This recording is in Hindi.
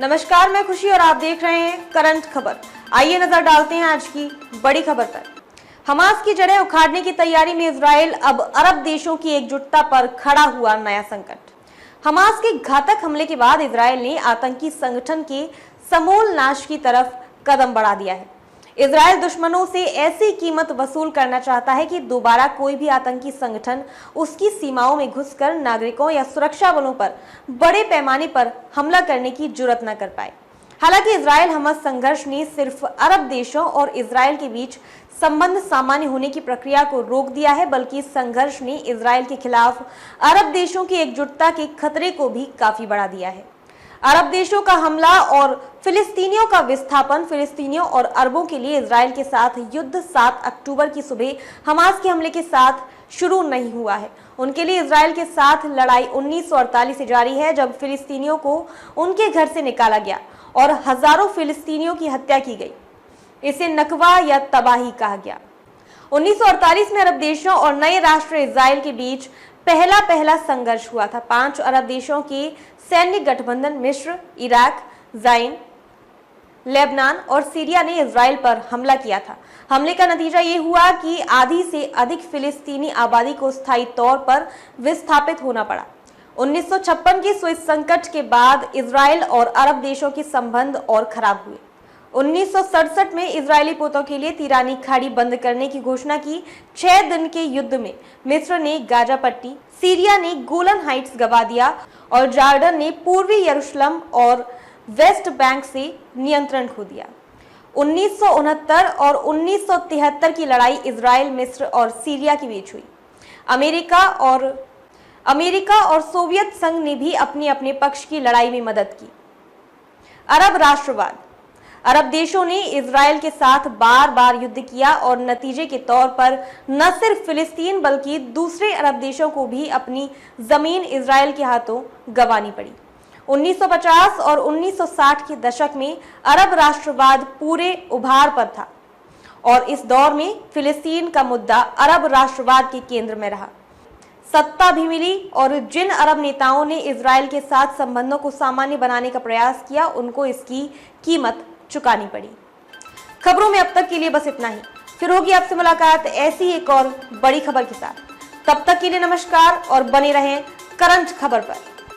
नमस्कार, मैं खुशी और आप देख रहे हैं करंट खबर। आइए नजर डालते हैं आज की बड़ी खबर पर। हमास की जड़ें उखाड़ने की तैयारी में इजराइल, अब अरब देशों की एकजुटता पर खड़ा हुआ नया संकट। हमास के घातक हमले के बाद इजराइल ने आतंकी संगठन के समूल नाश की तरफ कदम बढ़ा दिया है। इजराइल दुश्मनों से ऐसी कीमत वसूल करना चाहता है कि दोबारा कोई भी आतंकी संगठन उसकी सीमाओं में घुसकर नागरिकों या सुरक्षा बलों पर बड़े पैमाने पर हमला करने की जुर्रत न कर पाए। हालांकि इजराइल हमास संघर्ष ने सिर्फ अरब देशों और इजराइल के बीच संबंध सामान्य होने की प्रक्रिया को रोक दिया है, बल्कि इस संघर्ष ने इजराइल के खिलाफ अरब देशों की एकजुटता के खतरे को भी काफी बढ़ा दिया है। अरब देशों का हमला और फिलिस्तीनियों का विस्थापन फिलिस्तीनियों और अरबों के लिए इजराइल के साथ युद्ध 7 अक्टूबर की सुबह हमास के हमले के साथ शुरू नहीं हुआ है। उनके लिए इजराइल के साथ लड़ाई 1948 से जारी है, जब फिलिस्तीनियों को उनके घर से निकाला गया और हजारों फिलिस्तीनियों की हत्या की गई। इसे नकवा या तबाही कहा गया। 1948 में अरब देशों और नए राष्ट्र इजराइल के बीच पहला संघर्ष हुआ था। 5 अरब देशों के सैन्य गठबंधन मिस्र, इराक, जाइन, लेबनान और सीरिया ने इजराइल पर हमला किया था। हमले का नतीजा ये हुआ कि आधी से अधिक फिलिस्तीनी आबादी को स्थायी तौर पर विस्थापित होना पड़ा। 1956 के स्विस संकट के बाद इजराइल और अरब देशों के संबंध और खराब हुए। 1967 में इजरायली पोतों के लिए तिरानी खाड़ी बंद करने की घोषणा की। 6 दिन के युद्ध में मिस्र ने गाजा पट्टी, सीरिया ने गोलन हाइट्स गवा दिया और जॉर्डन ने पूर्वी यरूशलेम और वेस्ट बैंक से नियंत्रण खो दिया। 1969 और 1973 की लड़ाई इजराइल, मिस्र और सीरिया के बीच हुई। अमेरिका और सोवियत संघ ने भी अपने अपने पक्ष की लड़ाई में मदद की। अरब राष्ट्रवाद। अरब देशों ने इजराइल के साथ बार बार युद्ध किया और नतीजे के तौर पर न सिर्फ फिलिस्तीन बल्कि दूसरे अरब देशों को भी अपनी जमीन इजराइल के हाथों गंवानी पड़ी। 1950 और 1960 के दशक में अरब राष्ट्रवाद पूरे उभार पर था और इस दौर में फिलिस्तीन का मुद्दा अरब राष्ट्रवाद के केंद्र में रहा। सत्ता भी मिली और जिन अरब नेताओं ने इजराइल के साथ संबंधों को सामान्य बनाने का प्रयास किया, उनको इसकी कीमत चुकानी पड़ी। खबरों में अब तक के लिए बस इतना ही। फिर होगी आपसे मुलाकात ऐसी एक और बड़ी खबर के साथ। तब तक के लिए नमस्कार और बने रहें करंट खबर पर।